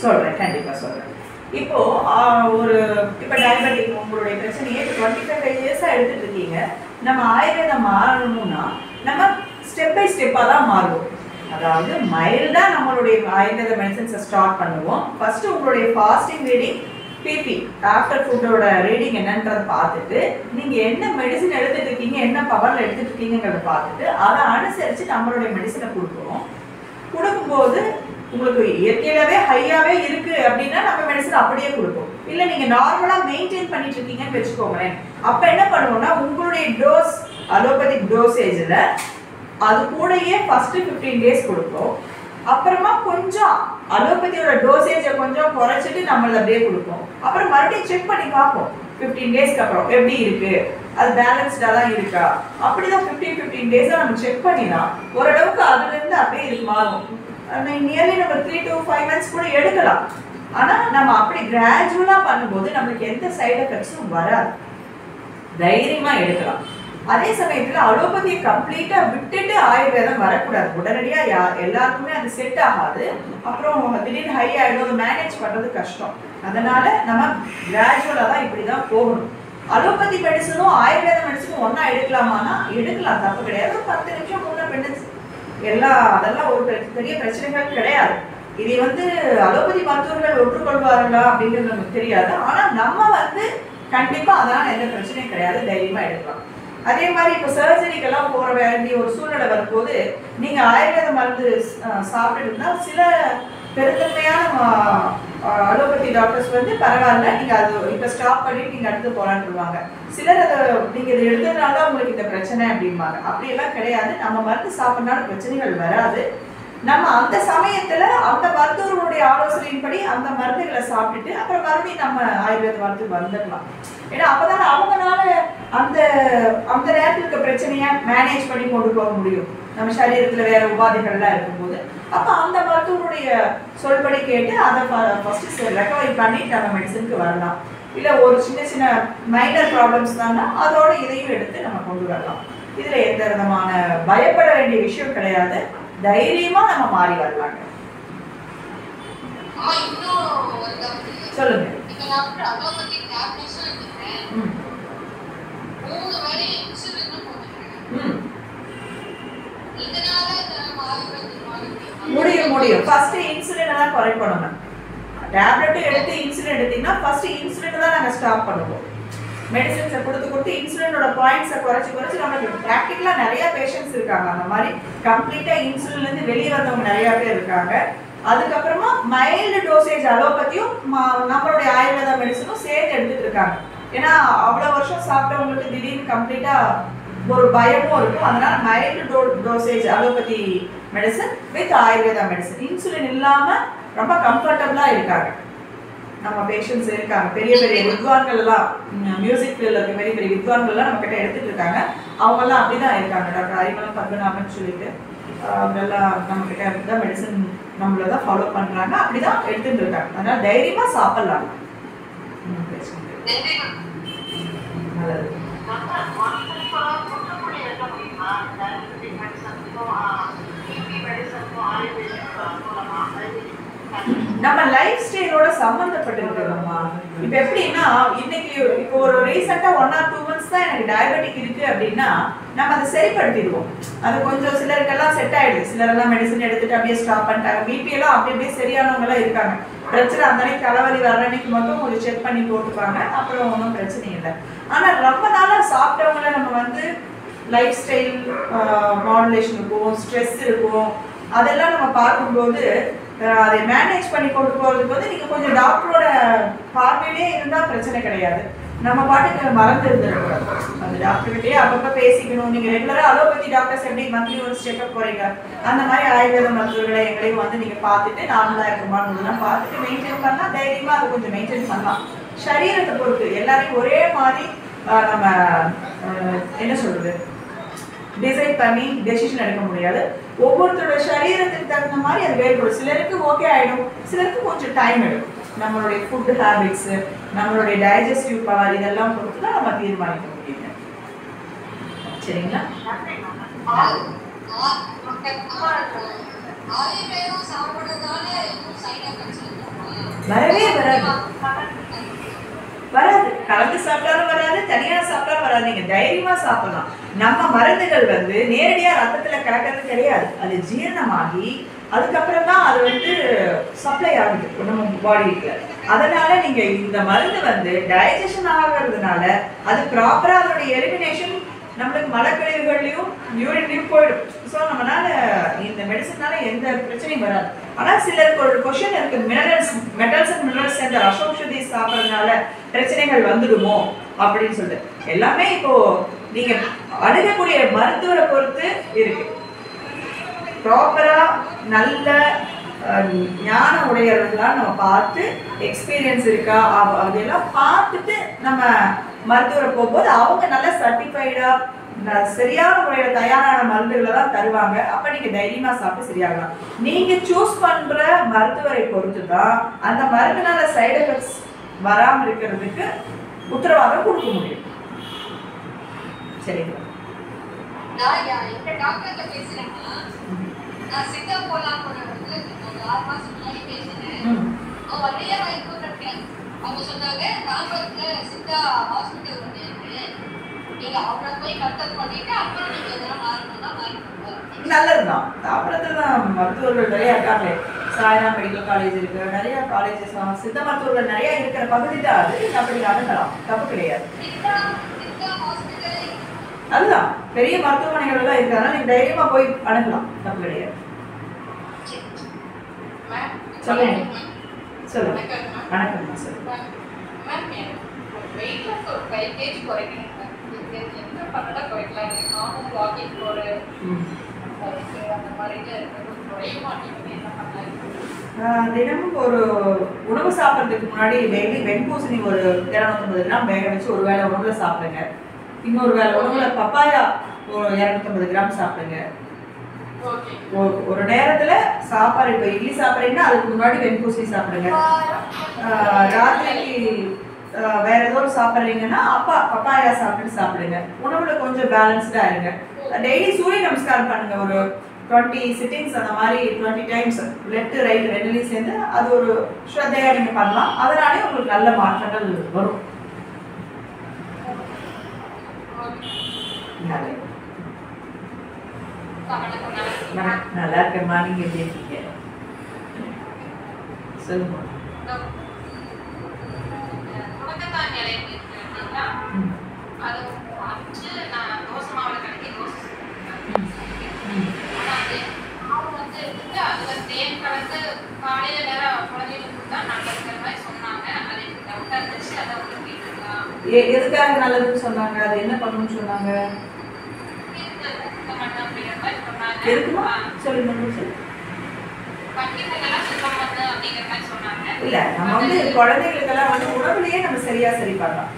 சொல்றேன், கண்டிப்பா சொல்றேன். இப்போ இப்போ டயபெட்டிக் உங்களுடைய பிரச்சனையே 25 இயர்ஸா எடுத்துட்டு இருக்கீங்க. நம்ம ஆயுர்வேதம் மாறணும்னா நம்ம ஸ்டெப் பை ஸ்டெப்பா தான் மாறுவோம். அதாவது மைல்டா நம்மளுடைய ஆயுர்வேத மெடிசன்ஸை ஸ்டார்ட் பண்ணுவோம். ஃபர்ஸ்ட் உங்களுடைய ஃபாஸ்டிங் ரீடிங், பிபி ஆஃப்டர் ஃபுட்டோட ரீடிங் என்னன்றதை பார்த்துட்டு நீங்க என்ன மெடிசன் எடுத்துட்டு இருக்கீங்க, என்ன பவர்ல எடுத்துட்டு இருக்கீங்கிறத பார்த்துட்டு அதை அனுசரிச்சு நம்மளுடைய மெடிசனை கொடுக்குறோம். கொடுக்கும்போது உங்களுக்கு இயற்கையாவே ஹையாவே இருக்கு அப்படின்னா நம்ம மெடிசன் அப்படியே கொடுப்போம். இல்ல நீங்க நார்மலா மெயின்டைன் பண்ணிட்டு இருக்கீங்கன்னு வச்சுக்கோங்களேன். அப்ப என்ன பண்ணுவோம்னா உங்களுடைய டோஸ் அலோபதிக் டோசேஜ்ல அது கூடயே ஃபர்ஸ்ட் 15 டேஸ் கொடுப்போம். அப்புறமா கொஞ்சம் அலோபதியோட டோசேஜை கொஞ்சம் குறைச்சிட்டு நம்மள அப்படியே கொடுப்போம். அப்புறம் மறுபடியும் செக் பண்ணி பார்ப்போம் 15 டேஸ்க்கு அப்புறம் எப்படி இருக்கு, அது பேலன்ஸ்டா தான் இருக்கா. அப்படிதான் 15 டேஸா நம்ம செக் பண்ணினா ஓரளவுக்கு அதுல இருந்து அப்படியே இது மாறும். நியர்லி நம்ம 3 to 5 months கூட எடுக்கலாம். ஆனா நம்ம அப்படி கிராஜுவலா பண்ணும்போது நம்மளுக்கு எந்த சைடு எஃபெக்ட்ஸும் வராது, தைரியமா எடுக்கலாம். அதே சமயத்துல அலோபதியை கம்ப்ளீட்டா விட்டுட்டு ஆயுர்வேதம் வரக்கூடாது. உடனடியா எல்லாருக்குமே அது செட் ஆகாது. அப்புறம் திடீர்னு ஹை ஆயிடும், மேனேஜ் பண்றது கஷ்டம். அதனால நம்ம கிராஜுவலா தான் இப்படிதான் போகணும். அலோபதி மெடிசனும் ஆயுர்வேத மெடிசனும் ஒன்னா எடுக்கலாமான்னா எடுக்கலாம், தப்பு கிடையாது. 10 நிமிஷம் முன்ன பின்ன அதெல்லாம் ஒரு பெரிய பிரச்சனைகள் கிடையாது. இதை அலோபதி மருத்துவர்கள் ஒற்றுக்கொள்வார்களா அப்படிங்கிறது நமக்கு தெரியாது. ஆனா நம்ம கண்டிப்பா அதனால எந்த பிரச்சனையும் கிடையாது, தைரியமா எடுக்கலாம். அதே மாதிரி இப்போ சர்ஜரிக்கெல்லாம் போற வேண்டிய ஒரு சூழ்நிலை வரும்போது நீங்க ஆயுர்வேத மருந்து சாப்பிட்டு இருந்தா சில பெருந்தன்மையான அலோபதி டாக்டர்ஸ் பரவாயில்ல, நீங்க அது இப்போ ஸ்டாப் பண்ணிட்டு நீங்க அடுத்து போலான்னுவாங்க. சிலர் அதை நீங்க இதை எடுத்ததுனால உங்களுக்கு இந்த பிரச்சனை அப்படிம்பாங்க. அப்படியெல்லாம் கிடையாது. நம்ம மருந்து சாப்பிட்றதுனால பிரச்சனைகள் வராது. நம்ம அந்த சமயத்துல அந்த மருத்துவர்களுடைய ஆலோசனையின்படி அந்த மருந்துகளை சாப்பிட்டுட்டு அப்புறம் மறுபடியும் நம்ம ஆயுர்வேத மருந்து வந்துடலாம். ஏன்னா அப்பதானே அவங்களால அந்த அந்த நேரத்தில் இருக்க பிரச்சனையை மேனேஜ் பண்ணி கொண்டு போக முடியும். நம்ம சரீரத்துல வேற உபாதைகள்லாம் இருக்கும்போது அப்ப அந்த மருத்துவருடைய சொல்படி கேட்டு அதை ஃபர்ஸ்ட் ரெக்கவரி பண்ணிட்டு நம்ம மெடிசனுக்கு வரலாம். இல்ல ஒரு சின்ன சின்ன மைனர் ப்ராப்ளம்ஸ் தானா அதோட இதையும் எடுத்து நம்ம கொண்டு வரலாம். இதுல எந்த விதமான பயப்பட வேண்டிய விஷயம் கிடையாது. தைரியமா நம்ம மாறி வரலாங்க. சொல்லுங்க. முடியும். ஃபர்ஸ்ட் இன்சுலின் தான் குறைக்கணும். டேப்லெட் எடுத்து இன்சுலின் எடுத்தீங்கன்னா ஃபர்ஸ்ட் இன்சுலின் தான் நாங்க ஸ்டாப் பண்ணுவோம். மெடிசன்ஸை கொடுத்து இன்சுலினோட பாயிண்ட்ஸை குறைச்சி நமக்கு ப்ராக்டிக்கலா நிறைய பேஷண்ட்ஸ் இருக்காங்க. அந்த மாதிரி கம்ப்ளீட்டா இன்சுலின்ல இருந்து வெளியே வந்தவங்க நிறைய பேர் இருக்காங்க. அதுக்கப்புறமா மைல்டு டோசேஜ் அலோபதியும் நம்மளுடைய ஆயுர்வேத மெடிசனும் சேர்த்து எடுத்துட்டு இருக்காங்க. ஏன்னா அவ்வளவு வருஷம் சாப்பிட்டவங்களுக்கு திடீர்னு கம்ப்ளீட்டா ஒரு பயமும் இருக்கும். அதனால mild dosage allopathy medicine with Ayurveda medicine insulin இல்லாம ரொம்ப கம்ஃபர்டபுளா இருக்காங்க. நம்ம பேஷண்ட்ஸ் இருக்காங்க. பெரிய பெரிய வித்வான்கள் எல்லாம் மியூசிக் ஃபீல்ட்ல இருக்க பெரிய பெரிய வித்வான்கள் எல்லாம் நம்ம கிட்ட எடுத்துட்டு இருக்காங்க. அவங்க எல்லாம் அப்படிதான் இருக்காங்க. டாக்டர் அரிமளம் பத்மநாபன் சொல்லிட்டு அவங்கெல்லாம் நம்ம கிட்ட இருந்த மெடிசன் நம்மளதான் ஃபாலோ பண்றாங்க. அப்படிதான் எடுத்துட்டு இருக்காங்க. அதனால தைரியமா சாப்பிடலாம். நல்லது. நம்ம லைஃப் ஸ்டைலோட சம்பந்தப்பட்டிருக்கிறோமா? இப்ப எப்படின்னா இன்னைக்கு இப்போ ஒரு ரீசெண்டா 1 or 2 months தான் எனக்கு டயபெட்டிக் இருக்கு அப்படின்னா நம்ம அதை சரிப்படுத்திடுவோம். அது கொஞ்சம் சிலருக்கெல்லாம் செட் ஆயிடுது. சிலரெல்லாம் மெடிசன் எடுத்துட்டு அப்படியே ஸ்டாப் பண்ணிட்டாங்க. பிபி எல்லாம் அப்படியே சரியானவங்க எல்லாம் இருக்காங்க. பிரச்சனை அந்த அன்னைக்கு தலைவலி வர்ற அன்னைக்கு மட்டும் ஒரு செக் பண்ணி போட்டுப்பாங்க. அப்புறம் ஒன்றும் பிரச்சனை இல்லை. ஆனா ரொம்ப நாளா சாப்பிட்டவங்கள நம்ம லைஃப் ஸ்டைல் மாடுலேஷன் இருக்கும், ஸ்ட்ரெஸ் இருக்கும். அதெல்லாம் நம்ம பார்க்கும்போது அதை மேனேஜ் பண்ணி கொண்டு போகிறதுக்கு நீங்க கொஞ்சம் டாக்டரோட பார்வையிலே இருந்தா பிரச்சனை கிடையாது. நம்ம பாட்டுக்கு மறந்து இருந்துடக்கூடாது. அந்த டாக்டர்கிட்டயே அப்பப்போ பேசிக்கணும். நீங்க ரெகுலரா அலோபதி டாக்டர்ஸ் எப்படி மந்த்லி ஒரு செக்அப் போறீங்க, அந்த மாதிரி ஆயுர்வேத மருத்துவர்களை எங்களையும் நீங்க பார்த்துட்டு நார்மலா இருக்குமான்னு பார்த்துட்டு மெயின்டைன் பண்ணா தைரியமா அதை கொஞ்சம் மெயின்டைன் பண்ணலாம். சரீரத்தை பொறுத்து எல்லாரையும் ஒரே மாதிரி நம்ம என்ன சொல்றது டிசைட் பண்ணி டெசிஷன் எடுக்க முடியாது. ஒவ்வொருத்தரோட சரீரத்துக்கு தகுந்த மாதிரி அது வேறுபடும். சிலருக்கு ஓகே ஆயிடும், சிலருக்கு கொஞ்சம் டைம் எடுக்கும். நம்மளுடைய ஃபுட் ஹேபிட்ஸ், நம்மளுடைய டைஜஸ்டிவ் பவர் இதெல்லாம் பொறுத்து தான் நம்ம தீர்மானிக்க முடியும். சரிங்களா? வரவே வராது வராது. கலந்து சாப்பிட்டாலும் வராது, தனியா சாப்பிட்டாலும் வராது. நீங்க தைரியமா சாப்பிடலாம். நம்ம மருந்துகள் வந்து நேரடியா ரத்தத்துல கலக்கிறது கிடையாது. அது ஜீரணமாகி அதுக்கப்புறம் தான் அது வந்து சப்ளை ஆகுது நம்ம பாடிக்கு. அதனால நீங்க இந்த மருந்து வந்து டைஜஷன் ஆகிறதுனால அது ப்ராப்பரா அதோடைய எலிமினேஷன் நம்மளுக்கு மலக்கழிவுகள்லையும் யூரின்லையும் போயிடும். ஸோ நம்மளால இந்த மெடிசனால எந்த பிரச்சனையும் வராது. ஆனால் சிலருக்கு ஒரு கொஷின் இருக்கு, மெட்டல்ஸ் அண்ட் மினரல்ஸ் சேர்ந்த ரசௌஷதி சாப்பிட்றதுனால பிரச்சனைகள் வந்துடுமோ அப்படின்னு சொல்லிட்டு. எல்லாமே இப்போ நீங்க அணுகக்கூடிய மருத்துவரை பொறுத்து இருக்கு. ப்ராப்பரா நல்ல ஞான உடையவர்களாக நம்ம பார்த்து எக்ஸ்பீரியன்ஸ் இருக்கா அதெல்லாம் பார்த்துட்டு நம்ம மருத்துவரை போகும்போது அவங்க நல்ல சர்டிஃபைடா சரியான முறையில தயாரான மருந்துகளை தான் தருவாங்க. அப்ப நீங்க தைரியமா சாப்பிட்டு சரியாகலாம். நீங்க சூஸ் பண்ற மருத்துவரை பொறுத்து தான் அந்த மருந்துனால சைடு எஃபெக்ட்ஸ் வராம இருக்கிறதுக்கு உத்தரவாதம் கொடுக்க முடியும். சரிங்களா? நான் சித்தா போலாம் ஒரு 6 மாசம் முன்னாடி பேசினேன். அவங்க சொன்னாங்க தாம்பரத்துல சித்தா ஹாஸ்பிட்டல் வந்து இருக்கு, நீங்க அவரை போய் கன்சல்ட் பண்ணிட்டு அப்புறம் நீங்க எதனா மாறணும்னா மாறிக்கோங்க. நல்லதுதான். தாம்பரத்துல தான் மருத்துவர்கள் நிறைய இருக்காங்க. சாய்ரா மெடிக்கல் காலேஜ் இருக்கு, நிறைய காலேஜஸ் சித்த மருத்துவர்கள் நிறைய இருக்கிற பகுதி தான் அது. அப்படி அணுகலாம், தப்பு கிடையாது. அதுதான் பெரிய மருத்துவமனைகள் எல்லாம் இருக்கிறதுனால நீங்க தைரியமா போய் அணுகலாம், தப்பு கிடையாது. சொல்லுங்க சொல்லுங்க. வணக்கம் சொல்லுங்க. தினமும் ஒரு உணவு சாப்பிட்றதுக்கு முன்னாடி டெய்லி வெண்பூசணி ஒரு 250 கிராம் வேக வச்சு ஒரு வேளை உணவுல சாப்பிடுங்க. இன்னொரு வேளை உணவுல பப்பாயா ஒரு 250 கிராம் சாப்பிடுங்க. ஒரு நேரத்துல சாப்பாடு, இப்போ இட்லி சாப்பிட்றீங்கன்னா அதுக்கு முன்னாடி வெண்பூசணி சாப்பிடுங்க. ராத்திரிக்கு வேற ஏதோ சாப்பிட்றீங்கன்னா பப்பாயா சாப்பிடுங்க. உணவுல கொஞ்சம் பேலன்ஸ்டா இருங்க. டெய்லி சூரிய நமஸ்காரம் பண்ணுங்க. ஒரு 20 சிட்டிங்ஸ் அந்த மாதிரி 20 டைம்ஸ் லெஃப்ட் ரைட் ரெண்டுலையும் சேர்ந்து அது ஒரு ஸ்ரத்தையா நீங்க பண்ணலாம். அதனாலே உங்களுக்கு நல்ல மாற்றங்கள் வரும். நல்லா இருக்கேம்மா, நீங்க எப்படி இருக்கீங்க? சொல்லுங்க. எதுக்காக நல்லதுன்னு சொன்னாங்க? அது என்ன பண்ணணும்னு சொன்னாங்க? எதுக்குமா சொல்லுங்க. இல்ல நம்ம வந்து குழந்தைகளுக்கெல்லாம் வந்து உணவுலயே நம்ம சரியா சரி பண்ணலாம்.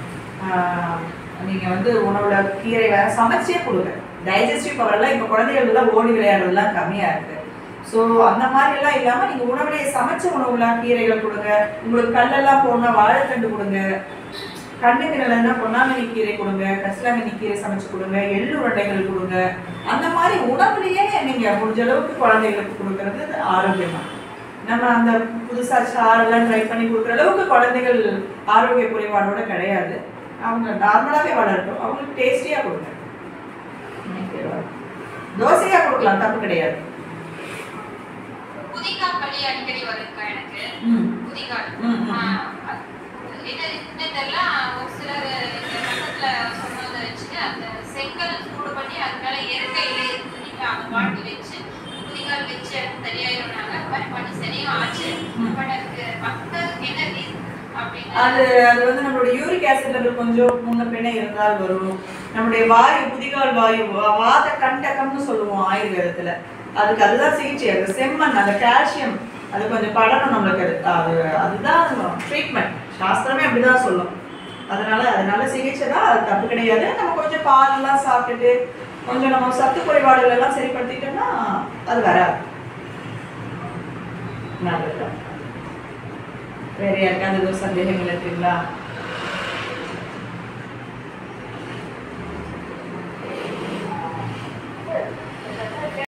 நீங்க வந்து உணவுல கீரை வேற சமைச்சே கொடுங்க. டைஜஸ்டிவ் பவர் எல்லாம் இப்ப குழந்தைகள் எல்லாம் ஓடி விளையாடுறதுலாம் கம்மியா இருக்கு. ஸோ அந்த மாதிரி எல்லாம் இல்லாம நீங்க உணவுலயே சமைச்ச உணவுலாம் கீரைகள் கொடுங்க. உங்களுக்கு கல்லெல்லாம் போனா வாழைத்தண்டு கொடுங்க. கண்ணுக்கு நல்லதுன்னா பொன்னாங்கண்ணி கீரை கொடுங்க, கரிசலாங்கண்ணி கீரை சமைச்சு கொடுங்க, எள்ளு உருண்டைகள் கொடுங்க. அந்த மாதிரி உணவுலயே நீங்க முடிஞ்ச அளவுக்கு குழந்தைகளுக்கு கொடுக்கறது ஆரோக்கியமா. நம்ம அந்த புதுசா சாரெல்லாம் ட்ரை பண்ணி கொடுக்குற அளவுக்கு குழந்தைகள் ஆரோக்கிய குறைபாடோட கிடையாது. அவங்க நார்மலாவே வளரட்டும். அவங்களுக்கு டேஸ்டியா கொடுங்க. தோசையா கொடுக்கலாம், தப்பு கிடையாது. அடிக்கடி வருங்க எனக்கு புதிகால். ஒரு சிலர் பக்கத்துல சொன்னதை வச்சுட்டு அந்த செங்கல் சூடு பண்ணி அது மேல இயற்கை இலையை துணிட்டு அந்த வாட்டி வச்சு புதிகால் வச்சு எனக்கு சரியாயிருந்தாங்க. அது மாதிரி பண்ணி சரியும் ஆச்சு. பட் அதுக்கு மற்றது என்ன அது அது வந்து நம்மளுடைய யூரிக் ஆசிட் லெவல் கொஞ்சம் முன்ன பின்ன இருந்தால் வரும். நம்முடைய வாயு புதிகால் வாயு வாத கண்டகம்னு சொல்லுவோம் ஆயுர்வேதத்துல. அதுதான் சிகிச்சை. அது செம்மண், அந்த கால்சியம் அது கொஞ்சம் படணும் நம்மளுக்கு. அதுதான் ட்ரீட்மெண்ட். சாஸ்திரமே அப்படிதான் சொல்லும். அதனால சிகிச்சை தான், அது தப்பு கிடையாது. நம்ம கொஞ்சம் பாலெல்லாம் சாப்பிட்டுட்டு கொஞ்சம் நம்ம சத்து குறைபாடுகள் எல்லாம் சரிப்படுத்திட்டோம்னா அது வராது. நல்லதுதான். வேற யாருக்காவது ஏதோ சந்தேகங்கள் இருக்குங்களா?